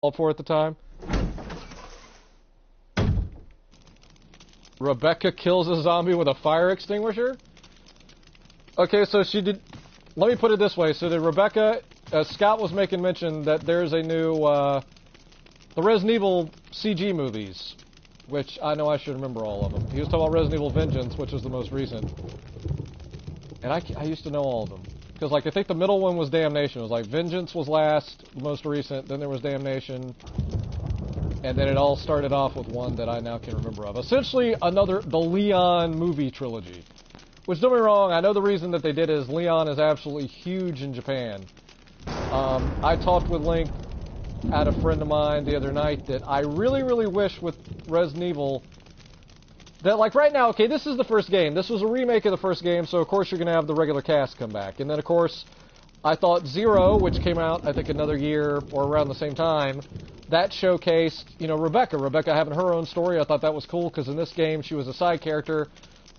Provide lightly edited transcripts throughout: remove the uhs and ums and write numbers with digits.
for at the time. Rebecca kills a zombie with a fire extinguisher? Okay, so she did... Let me put it this way. So did Rebecca... Scott was making mention that there's a new... the Resident Evil CG movies, which I know I should remember all of them. He was talking about Resident Evil Vengeance, which is the most recent. And I used to know all of them. Because, like, I think the middle one was Damnation. It was like Vengeance was last, the most recent, then there was Damnation, and then it all started off with one that I now can remember of. Essentially, the Leon movie trilogy. Which, don't get me wrong, I know the reason that they did is Leon is absolutely huge in Japan. I talked with Link, had a friend of mine the other night, that I really, really wish with Resident Evil that, like, right now, okay, this is the first game. This was a remake of the first game, so of course you're going to have the regular cast come back. And then, of course, I thought Zero, which came out, I think, another year or around the same time, that showcased, you know, Rebecca. Rebecca having her own story. I thought that was cool, because in this game, she was a side character.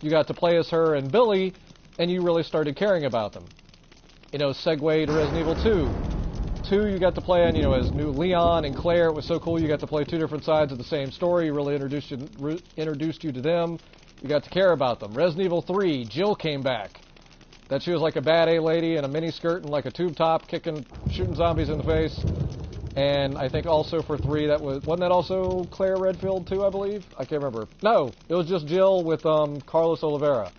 You got to play as her and Billy, and you really started caring about them. You know, segue to Resident Evil 2. 2, you got to play on, you know, as new Leon and Claire. It was so cool. You got to play two different sides of the same story. You really introduced you to them. You got to care about them. Resident Evil 3, Jill came back. That she was like a bad A lady in a mini skirt and like a tube top, shooting zombies in the face. And I think also for 3, wasn't that also Claire Redfield too, I believe? I can't remember. No, it was just Jill with Carlos Oliveira.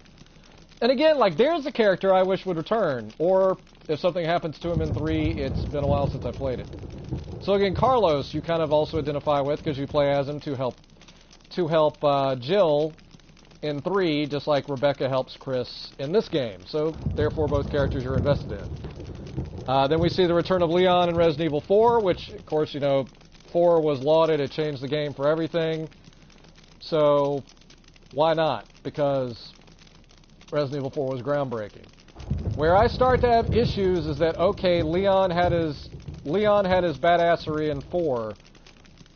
And again, like, there's a character I wish would return. Or if something happens to him in 3, it's been a while since I played it. So again, Carlos, you kind of also identify with because you play as him to help Jill in 3, just like Rebecca helps Chris in this game. So therefore, both characters you're invested in. Then we see the return of Leon in Resident Evil 4, which, of course, you know, 4 was lauded. It changed the game for everything. So why not? Because Resident Evil 4 was groundbreaking. Where I start to have issues is that, okay, Leon had his badassery in 4.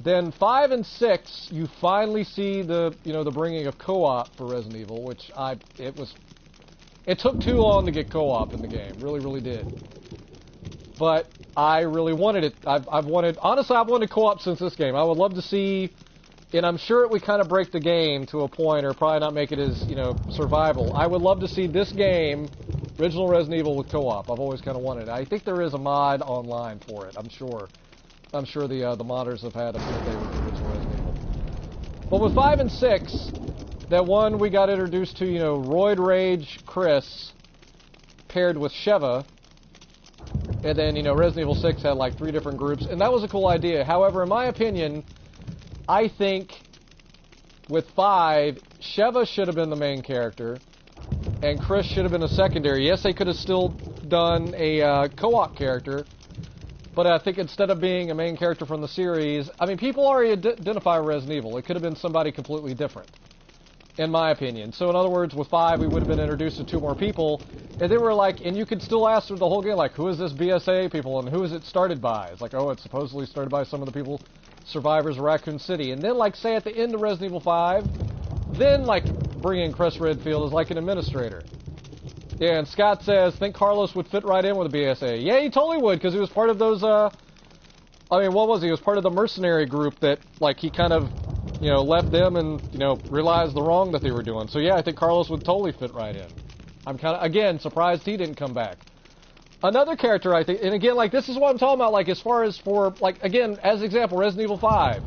Then 5 and 6, you finally see the bringing of co-op for Resident Evil, which it took too long to get co-op in the game, really, really did. But I really wanted it. Honestly, I've wanted co-op since this game. I would love to see, and I'm sure it would kind of break the game to a point, or probably not make it as, you know, survival. I would love to see this game, original Resident Evil, with co-op. I've always kind of wanted it. I think there is a mod online for it, I'm sure. I'm sure the modders have had a field day with the original Resident Evil. But with 5 and 6, that one we got introduced to, you know, Roid Rage Chris paired with Sheva. And then, you know, Resident Evil 6 had like 3 different groups, and that was a cool idea. However, in my opinion, I think with 5, Sheva should have been the main character, and Chris should have been a secondary. Yes, they could have still done a co-op character, but I think instead of being a main character from the series, I mean, people already identify Resident Evil. It could have been somebody completely different, in my opinion. So in other words, with 5, we would have been introduced to 2 more people, and they were like, and you could still ask through the whole game, like, who is this BSA people, and who is it started by? It's like, oh, it's supposedly started by some of the people, survivors of Raccoon City. And then, like, say at the end of Resident Evil 5, then, like, bring in Chris Redfield as, like, an administrator. Yeah, and Scott says, think Carlos would fit right in with the BSA. Yeah, he totally would, because he was part of those, I mean, what was he? He was part of the mercenary group that, like, he kind of, you know, left them and, you know, realized the wrong that they were doing. So, yeah, I think Carlos would totally fit right in. I'm kind of, again, surprised he didn't come back. Another character, I think, and again, like, this is what I'm talking about, like, as far as for, like, again, as example, Resident Evil 5.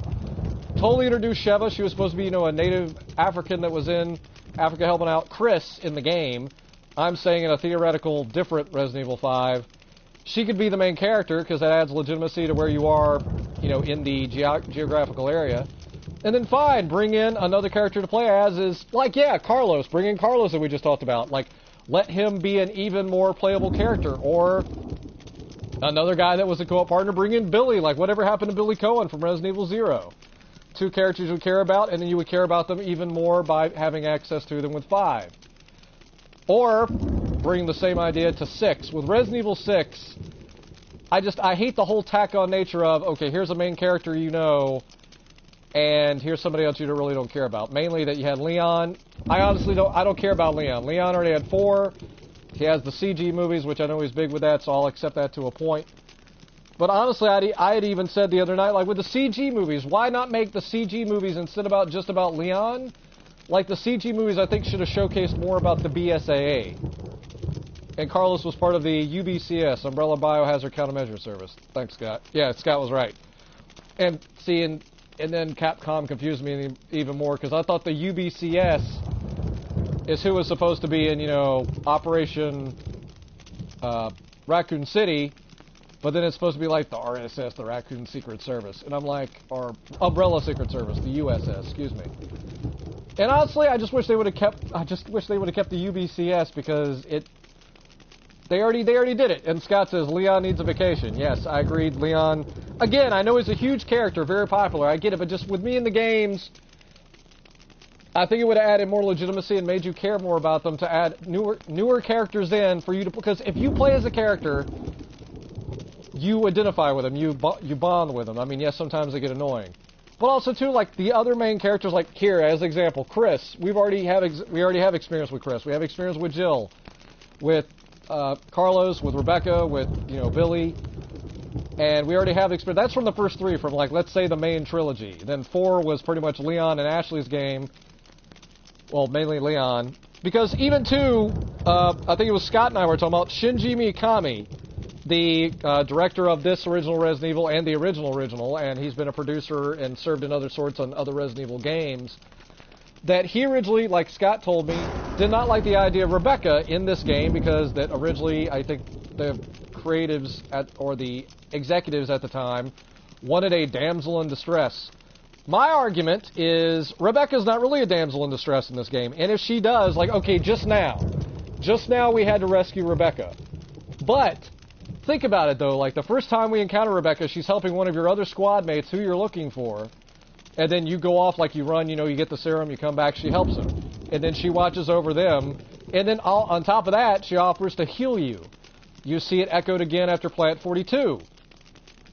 Totally introduced Sheva. She was supposed to be, you know, a native African that was in Africa helping out Chris in the game. I'm saying in a theoretical different Resident Evil 5. She could be the main character because that adds legitimacy to where you are, you know, in the geographical area. And then fine, bring in another character to play as is, like, yeah, Carlos. Bring in Carlos that we just talked about. Like, let him be an even more playable character. Or another guy that was a co-op partner, bring in Billy. Like, whatever happened to Billy Cohen from Resident Evil 0. 2 characters you would care about, and then you would care about them even more by having access to them with 5. Or bring the same idea to 6. With Resident Evil 6, I hate the whole tack-on nature of, okay, here's a main character you know, and here's somebody else you really don't care about. Mainly that you had Leon. I honestly don't care about Leon. Leon already had 4. He has the CG movies, which I know he's big with that, so I'll accept that to a point. But honestly, I had even said the other night, like with the CG movies, why not make the CG movies instead about just about Leon? Like the CG movies, I think should have showcased more about the BSAA. And Carlos was part of the UBCS, Umbrella Biohazard Countermeasure Service. Thanks, Scott. Yeah, Scott was right. And see, and then Capcom confused me even more because I thought the UBCS is who was supposed to be in, you know, Operation Raccoon City. But then it's supposed to be like the RSS, the Raccoon Secret Service. And I'm like, or Umbrella Secret Service, the USS, excuse me. And honestly, I just wish they would have kept, the UBCS because they already did it. And Scott says, Leon needs a vacation. Yes, I agreed, Leon. Again, I know he's a huge character, very popular, I get it, but just with me in the games, I think it would have added more legitimacy and made you care more about them to add newer characters in for you to, because if you play as a character, you identify with them, you bond with them. I mean, yes, sometimes they get annoying. But also, too, like, the other main characters, like here, as example, Chris. We already have experience with Chris. We have experience with Jill, with Carlos, with Rebecca, with, you know, Billy. And we already have experience. That's from the first three, from, like, let's say the main trilogy. Then 4 was pretty much Leon and Ashley's game. Well, mainly Leon. Because even 2, I think it was Scott and I were talking about Shinji Mikami, the director of this original Resident Evil and the original, and he's been a producer and served in other sorts on other Resident Evil games, that he originally, like Scott told me, did not like the idea of Rebecca in this game because that originally, I think the creatives or the executives at the time wanted a damsel in distress. My argument is Rebecca's not really a damsel in distress in this game, and if she does, like, okay, just now we had to rescue Rebecca. But think about it, though. Like, the first time we encounter Rebecca, she's helping one of your other squad mates who you're looking for. And then you go off, like, you run, you know, you get the serum, you come back, she helps him. And then she watches over them. And then on top of that, she offers to heal you. You see it echoed again after Plant 42.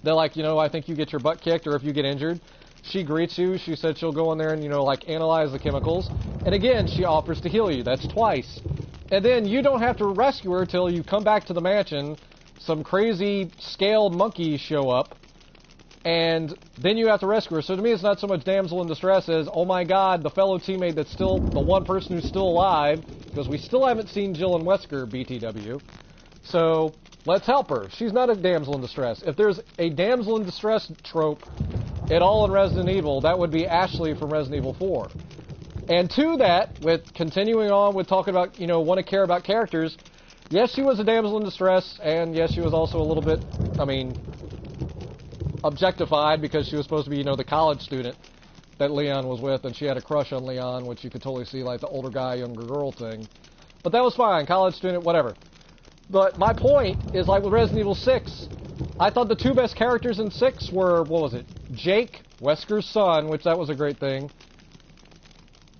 They're like, you know, I think you get your butt kicked, or if you get injured. She greets you. She said she'll go in there and, you know, like, analyze the chemicals. And again, she offers to heal you. That's twice. And then you don't have to rescue her till you come back to the mansion. Some crazy scaled monkeys show up, and then you have to rescue her. So to me, it's not so much damsel in distress as, oh my god, the fellow teammate that's still, the one person who's still alive, because we still haven't seen Jill and Wesker, BTW. So let's help her. She's not a damsel in distress. If there's a damsel in distress trope at all in Resident Evil, that would be Ashley from Resident Evil 4. And to that, with continuing on with talking about, you know, want to care about characters, yes, she was a damsel in distress, and yes, she was also a little bit, I mean, objectified because she was supposed to be, you know, the college student that Leon was with, and she had a crush on Leon, which you could totally see, like, the older guy, younger girl thing. But that was fine. College student, whatever. But my point is, like, with Resident Evil 6, I thought the two best characters in 6 were, what was it? Jake, Wesker's son, which that was a great thing.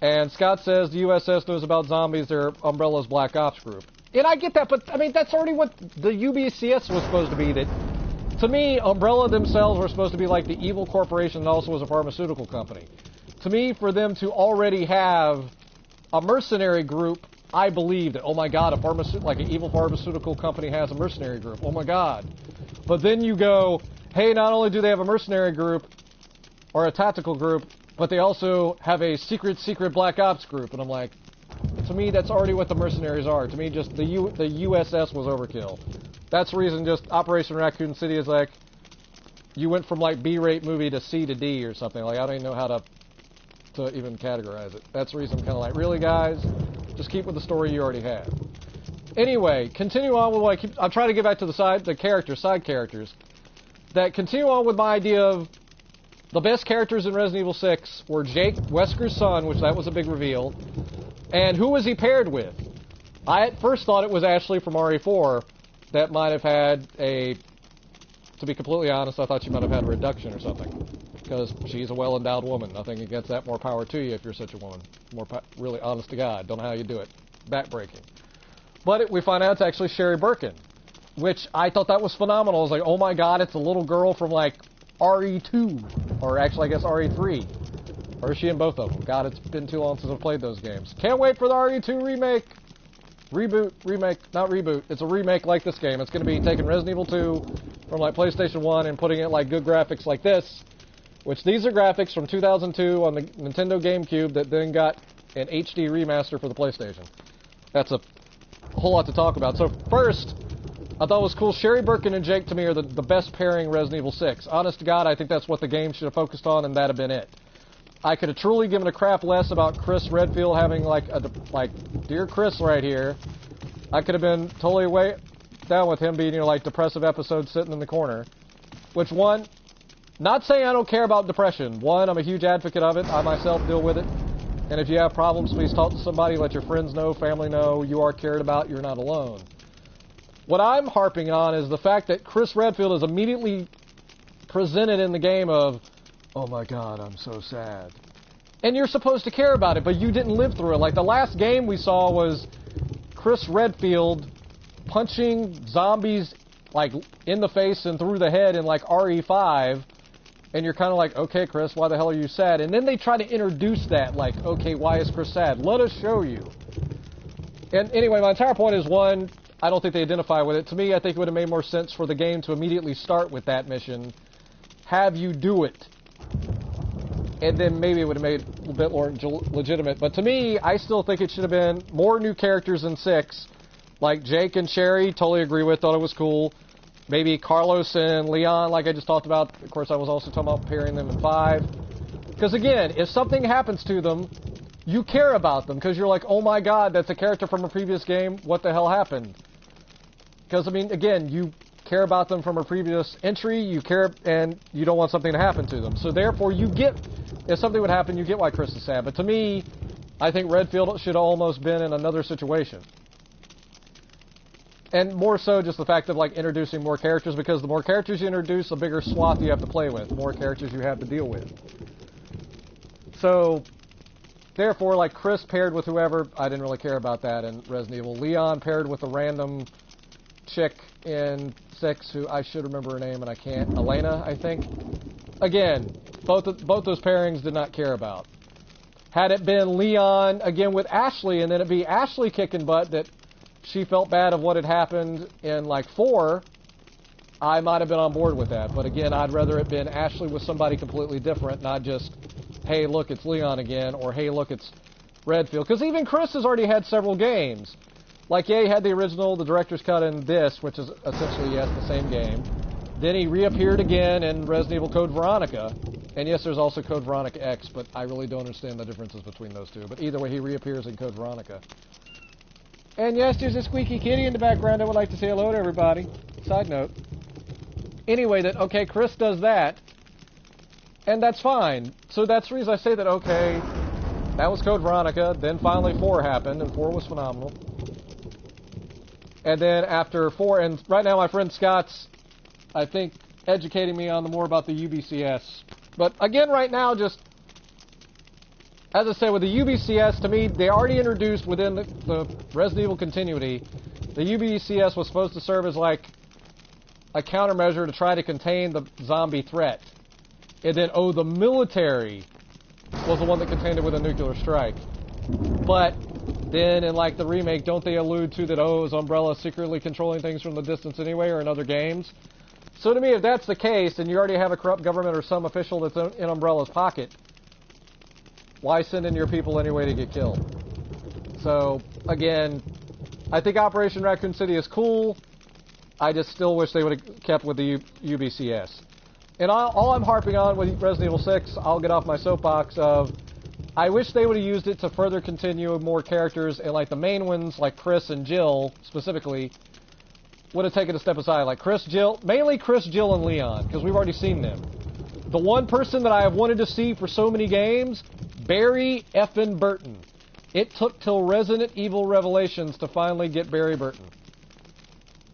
And Scott says the USS knows about zombies, they're Umbrella's Black Ops group. And I get that, but, I mean, that's already what the UBCS was supposed to be. That, to me, Umbrella themselves were supposed to be like the evil corporation that also was a pharmaceutical company. To me, for them to already have a mercenary group, I believe that, oh my god, like an evil pharmaceutical company has a mercenary group. Oh my god. But then you go, hey, not only do they have a mercenary group, or a tactical group, but they also have a secret Black Ops group. And I'm like, to me, that's already what the mercenaries are. To me, just the USS was overkill. That's the reason just Operation Raccoon City is like, you went from like B-rate movie to C to D or something. Like, I don't even know how to even categorize it. That's the reason I'm kind of like, really, guys? Just keep with the story you already have. Anyway, continue on with what I'm trying to get back to the side characters. That continue on with my idea of the best characters in Resident Evil 6 were Jake, Wesker's son, which that was a big reveal. And who was he paired with? I at first thought it was Ashley from RE4. That might have had to be completely honest, I thought she might have had a reduction or something. Because she's a well-endowed woman. Nothing against that, more power to you if you're such a woman. Really honest to God. Don't know how you do it. Backbreaking. But we find out it's actually Sherry Birkin. Which I thought that was phenomenal. I was like, oh my god, it's a little girl from like RE2. Or actually, I guess RE3. Or is she in both of them? God, it's been too long since I've played those games. Can't wait for the RE2 remake. reboot, remake, not reboot, it's a remake like this game. It's going to be taking Resident Evil 2 from like PlayStation 1 and putting it like good graphics like this, which these are graphics from 2002 on the Nintendo GameCube that then got an HD remaster for the PlayStation. That's a whole lot to talk about. So first, I thought it was cool. Sherry Birkin and Jake, to me, are the best pairing Resident Evil 6. Honest to God, I think that's what the game should have focused on, and that'd have been it. I could have truly given a crap less about Chris Redfield having like dear Chris right here. I could have been totally way down with him being, you know, like depressive episode sitting in the corner. Which one, not saying I don't care about depression. One, I'm a huge advocate of it. I myself deal with it. And if you have problems, please talk to somebody. Let your friends know, family know. You are cared about. You're not alone. What I'm harping on is the fact that Chris Redfield is immediately presented in the game of, oh my God, I'm so sad. And you're supposed to care about it, but you didn't live through it. Like the last game we saw was Chris Redfield punching zombies like in the face and through the head in like RE5. And you're kind of like, okay, Chris, why the hell are you sad? And then they try to introduce that, like, okay, why is Chris sad? Let us show you. And anyway, my entire point is, one, I don't think they identify with it. To me, I think it would have made more sense for the game to immediately start with that mission, have you do it, and then maybe it would have made it a little bit more legitimate. But to me, I still think it should have been more new characters in 6, like Jake and Sherry, totally agree with, thought it was cool. Maybe Carlos and Leon, like I just talked about. Of course, I was also talking about pairing them in 5. Because again, if something happens to them, you care about them, because you're like, oh my God, that's a character from a previous game, what the hell happened? Because, I mean, again, you care about them from a previous entry, you care, and you don't want something to happen to them. So therefore, you get, if something would happen, you get why Chris is sad. But to me, I think Redfield should have almost been in another situation. And more so just the fact of, like, introducing more characters, because the more characters you introduce, the bigger swath you have to play with, the more characters you have to deal with. So, therefore, like, Chris paired with whoever, I didn't really care about that in Resident Evil. Leon paired with a random chick in 6, who I should remember her name and I can't. Elena, I think. Again, both those pairings did not care about. Had it been Leon, again, with Ashley, and then it'd be Ashley kicking butt that she felt bad of what had happened in, like, 4, I might have been on board with that. But again, I'd rather it been Ashley with somebody completely different, not just, hey, look, it's Leon again, or hey, look, it's Redfield. Because even Chris has already had several games. Like, yeah, he had the original, the director's cut in this, which is essentially, yes, the same game. Then he reappeared again in Resident Evil Code Veronica. And yes, there's also Code Veronica X, but I really don't understand the differences between those two. But either way, he reappears in Code Veronica. And yes, there's a squeaky kitty in the background. I would like to say hello to everybody. Side note. Anyway, okay, Chris does that, and that's fine. So that's the reason I say that, okay, that was Code Veronica, then finally 4 happened, and 4 was phenomenal. And then after 4, and right now my friend Scott's, I think, educating me on the more about the UBCS. But again, right now, just, as I said, with the UBCS, to me, they already introduced within the Resident Evil continuity, the UBCS was supposed to serve as like a countermeasure to try to contain the zombie threat. And then, oh, the military was the one that contained it with a nuclear strike. But then in like the remake, don't they allude to that, oh, is Umbrella secretly controlling things from the distance anyway, or in other games? So to me, if that's the case, and you already have a corrupt government or some official that's in Umbrella's pocket, why send in your people anyway to get killed? So, again, I think Operation Raccoon City is cool. I just still wish they would have kept with the UBCS. And all I'm harping on with Resident Evil 6, I'll get off my soapbox of, I wish they would have used it to further continue more characters, and like the main ones, like Chris and Jill, specifically, would have taken a step aside. Like Chris, Jill, mainly Chris, Jill, and Leon, because we've already seen them. The one person that I have wanted to see for so many games, Barry effin' Burton. It took till Resident Evil Revelations to finally get Barry Burton.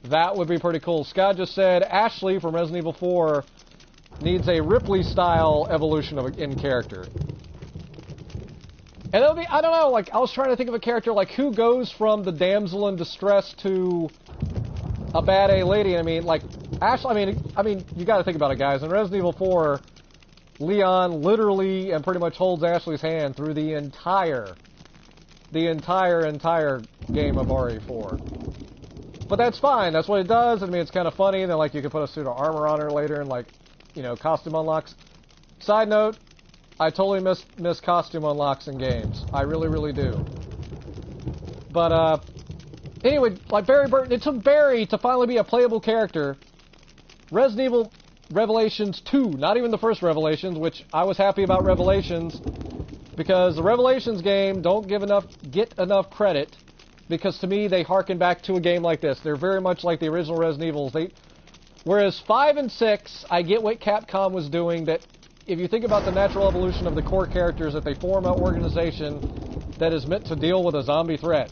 That would be pretty cool. Scott just said Ashley from Resident Evil 4 needs a Ripley-style evolution in character. And it'll be, I don't know, like, I was trying to think of a character, like, who goes from the damsel in distress to a bad A lady? I mean, like, Ashley, I mean, you gotta think about it, guys. In Resident Evil 4, Leon literally and pretty much holds Ashley's hand through the entire the entire game of RE4. But that's fine. That's what it does. I mean, it's kind of funny. Then, like, you can put a suit of armor on her later and, like, you know, costume unlocks. Side note, I totally miss costume unlocks in games. I really, really do. But, anyway, like Barry Burton, it took Barry to finally be a playable character. Resident Evil Revelations 2, not even the first Revelations, which I was happy about Revelations, because the Revelations game don't get enough credit, because to me they harken back to a game like this. They're very much like the original Resident Evils. Whereas 5 and 6, I get what Capcom was doing, that if you think about the natural evolution of the core characters, that they form an organization that is meant to deal with a zombie threat,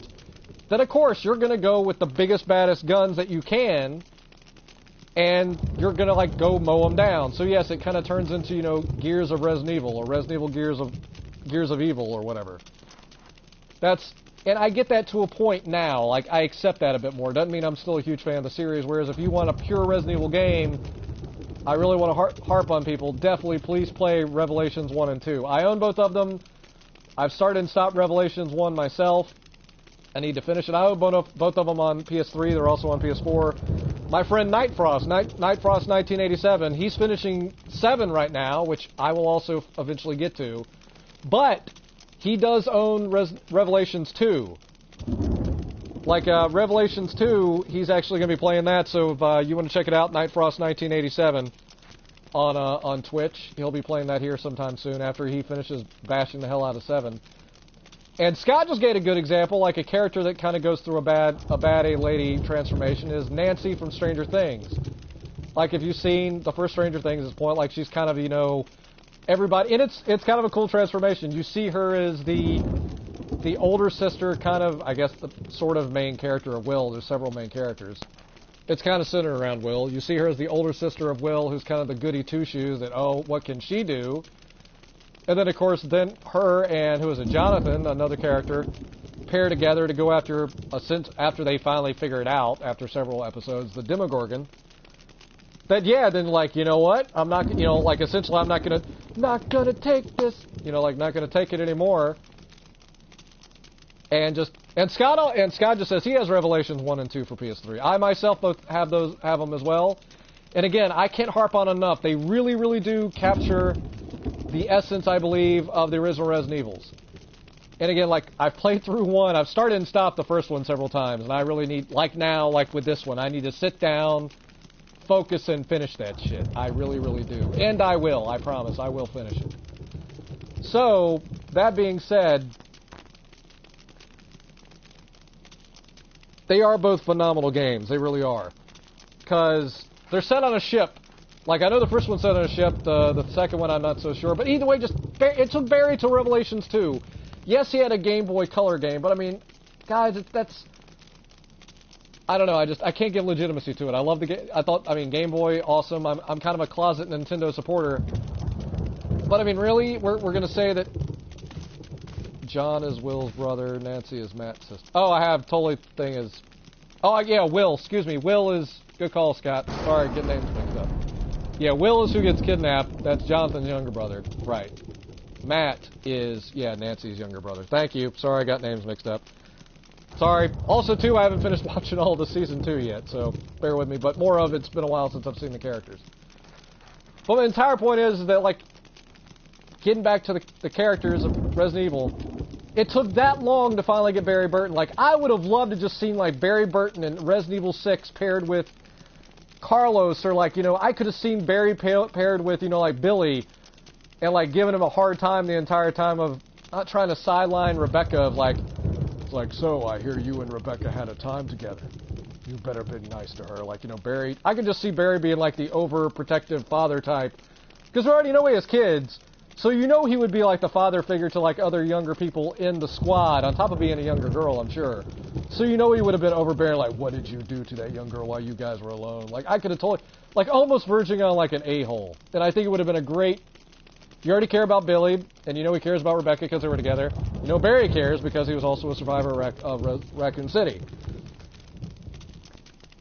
then of course you're going to go with the biggest, baddest guns that you can, and you're going to, like, go mow them down. So yes, it kind of turns into, you know, Gears of Resident Evil, or Resident Evil Gears of Evil, or whatever. And I get that to a point now. Like, I accept that a bit more. Doesn't mean I'm still a huge fan of the series, whereas if you want a pure Resident Evil game, I really want to harp on people. Definitely, please play Revelations 1 and 2. I own both of them. I've started and stopped Revelations 1 myself. I need to finish it. I own both of them on PS3. They're also on PS4. My friend Nightfrost, Nightfrost 1987, he's finishing 7 right now, which I will also eventually get to. But he does own Revelations 2. Like, Revelations 2, he's actually going to be playing that, so if you want to check it out, Nightfrost 1987 on Twitch. He'll be playing that here sometime soon after he finishes bashing the hell out of 7. And Scott just gave a good example, like a character that kind of goes through a bad A-lady transformation is Nancy from Stranger Things. Like, if you've seen the first Stranger Things at this point, like, she's kind of, you know, everybody, and it's kind of a cool transformation. You see her as the older sister, kind of, I guess, the sort of main character of Will. There's several main characters. It's kind of centered around Will. You see her as the older sister of Will, who's kind of the goody two-shoes that, oh, what can she do? And then, of course, then her and, who is it, Jonathan, another character, pair together to go after they finally figure it out, after several episodes, the Demogorgon. That, yeah, then, like, you know what? I'm not, you know, like, essentially, I'm not gonna take this, you know, like, not gonna take it anymore. And Scott just says he has Revelations 1 and 2 for PS3. I myself both have them as well. And again, I can't harp on enough. They really, really do capture the essence, I believe, of the original Resident Evils. And again, like, I've played through 1. I've started and stopped the first one several times, and I really need, like now, like with this one, I need to sit down, focus, and finish that shit. I really, really do. And I will. I promise. I will finish it. So, that being said, they are both phenomenal games. They really are. Because they're set on a ship. Like, I know the first one's set on a ship. The second one, I'm not so sure. But either way, it took Barry to Revelations 2. Yes, he had a Game Boy Color game, but I mean, guys, that's... I don't know, I can't give legitimacy to it. I love the game. Game Boy, awesome. I'm kind of a closet Nintendo supporter. But I mean, really? We're going to say that John is Will's brother, Nancy is Matt's sister. Oh, I have totally thing is... Oh, yeah, Will. Excuse me. Will is... Good call, Scott. Sorry, get names mixed up. Yeah, Will is who gets kidnapped. That's Jonathan's younger brother. Right. Matt is, yeah, Nancy's younger brother. Thank you. Sorry, I got names mixed up. Sorry. Also, too, I haven't finished watching all of the Season 2 yet, so bear with me. But more of it's been a while since I've seen the characters. But the entire point is that, like, getting back to the characters of Resident Evil, it took that long to finally get Barry Burton. Like, I would have loved to just seen, like, Barry Burton in Resident Evil 6 paired with Carlos, or, like, you know, I could have seen Barry paired with, you know, like, Billy, and, like, giving him a hard time the entire time of not trying to sideline Rebecca of, like, it's like, so I hear you and Rebecca had a time together. You better be nice to her. Like, you know, Barry, I could just see Barry being, like, the overprotective father type, because we already know he has kids. So you know he would be like the father figure to like other younger people in the squad, on top of being a younger girl, I'm sure. So you know he would have been overbearing, like, what did you do to that young girl while you guys were alone? Like, I could have told, like, almost verging on like an a-hole. And I think it would have been a great, you already care about Billy, and you know he cares about Rebecca because they were together. You know Barry cares because he was also a survivor of Raccoon City.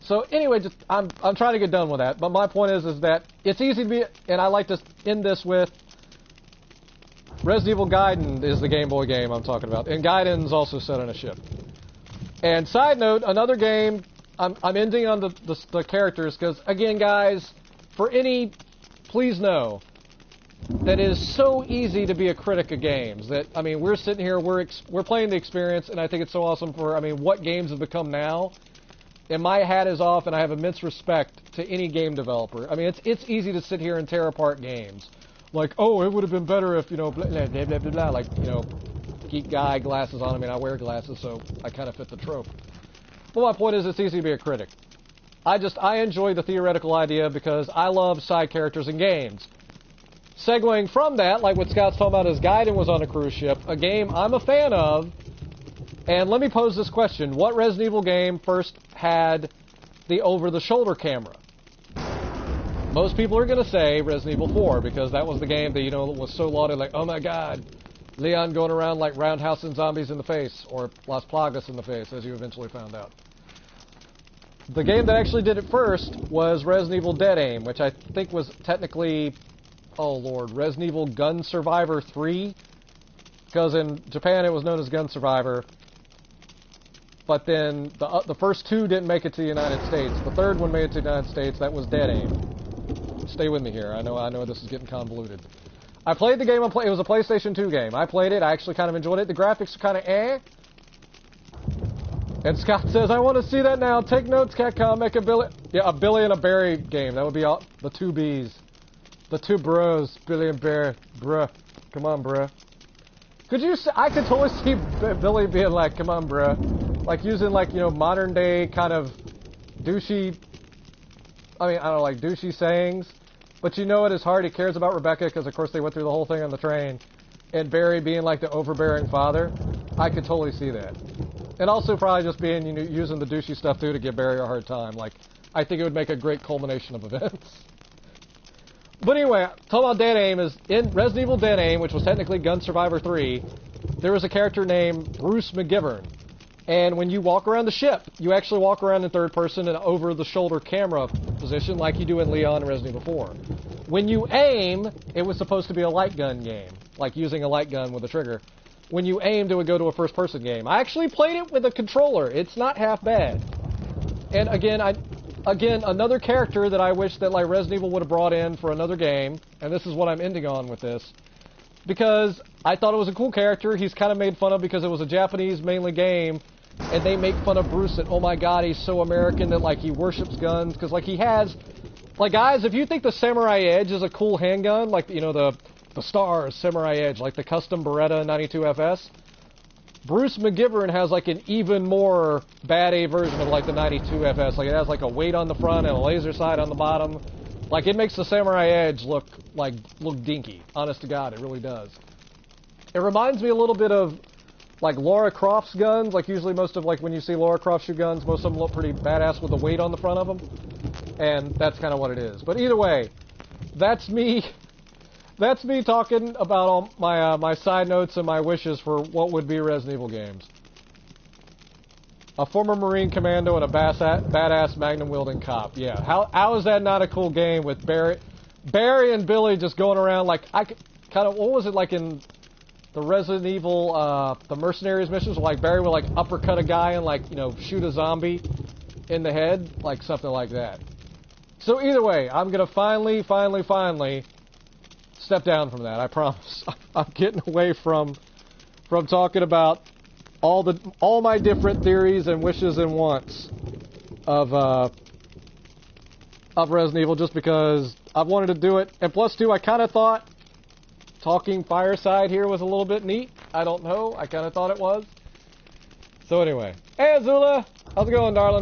So anyway, just I'm trying to get done with that. But my point is that it's easy to be, and I like to end this with, Resident Evil Gaiden is the Game Boy game I'm talking about, and Gaiden's also set on a ship. And side note, another game, I'm ending on the characters, because, again, guys, please know that it is so easy to be a critic of games. That, I mean, we're sitting here, we're playing the experience, and I think it's so awesome for, I mean, what games have become now. And my hat is off, and I have immense respect to any game developer. I mean, it's easy to sit here and tear apart games. Like, oh, it would have been better if, you know, blah, blah, blah, blah, blah, like, you know, geek guy, glasses on. I mean, I wear glasses, so I kind of fit the trope. But my point is, it's easy to be a critic. I enjoy the theoretical idea because I love side characters in games. Segueing from that, like what Scott's talking about, is Gaiden was on a cruise ship, a game I'm a fan of. And let me pose this question. What Resident Evil game first had the over-the-shoulder camera? Most people are going to say Resident Evil 4, because that was the game that, you know, was so lauded, like, oh my god, Leon going around like roundhousing zombies in the face, or Las Plagas in the face, as you eventually found out. The game that actually did it first was Resident Evil Dead Aim, which I think was technically, oh lord, Resident Evil Gun Survivor 3, because in Japan it was known as Gun Survivor. But then the first two didn't make it to the United States. The third one made it to the United States. That was Dead Aim. Stay with me here. I know this is getting convoluted. I played the game. It was a PlayStation 2 game. I played it. I actually kind of enjoyed it. The graphics are kind of eh. And Scott says, I want to see that now. Take notes, Capcom. Make a Billy and a Barry game. That would be all, the two Bs. The two bros. Billy and Barry. Bruh. Come on, bruh. Could you say, I could totally see Billy being like, come on, bruh. Like using, like, you know, modern day kind of douchey, I mean, I don't know, like douchey sayings. But you know at his heart he cares about Rebecca because, of course, they went through the whole thing on the train. And Barry being like the overbearing father. I could totally see that. And also probably just being, you know, using the douchey stuff, too, to give Barry a hard time. Like, I think it would make a great culmination of events. But anyway, talking about Dead Aim, is in Resident Evil Dead Aim, which was technically Gun Survivor 3, there was a character named Bruce McGivern. And when you walk around the ship, you actually walk around in third person and over-the-shoulder camera position like you do in Leon and Resident Evil 4. When you aim, it was supposed to be a light gun game, like using a light gun with a trigger. When you aimed, it would go to a first-person game. I actually played it with a controller. It's not half bad. And again, another character that I wish that like Resident Evil would have brought in for another game, and this is what I'm ending on with this, because I thought it was a cool character. He's kind of made fun of because it was a Japanese mainly game, and they make fun of Bruce that, oh my god, he's so American that, like, he worships guns, because, like, he has, like, guys, if you think the Samurai Edge is a cool handgun, like, you know, the Stars Samurai Edge, like the custom Beretta 92FS, Bruce McGivern has, like, an even more bad A version of, like, the 92FS. Like, it has, like, a weight on the front and a laser sight on the bottom. Like, it makes the Samurai Edge look dinky. Honest to God, it really does. It reminds me a little bit of, like, Lara Croft's guns. Like, usually most of, like, when you see Lara Croft shoot guns, most of them look pretty badass with the weight on the front of them. And that's kind of what it is. But either way, that's me talking about all my side notes and my wishes for what would be Resident Evil games. A former Marine commando and a badass magnum-wielding cop. Yeah, how is that not a cool game with Barry and Billy just going around like, what was it like in the Resident Evil, the Mercenaries missions, where, like, Barry would, like, uppercut a guy and, like, you know, shoot a zombie in the head, like, something like that. So either way, I'm gonna finally step down from that, I promise. I'm getting away from talking about all my different theories and wishes and wants of Resident Evil, just because I've wanted to do it. And plus, too, I kind of thought talking Fireside here was a little bit neat. I don't know. I kind of thought it was. So anyway. Hey, Azula! How's it going, darling?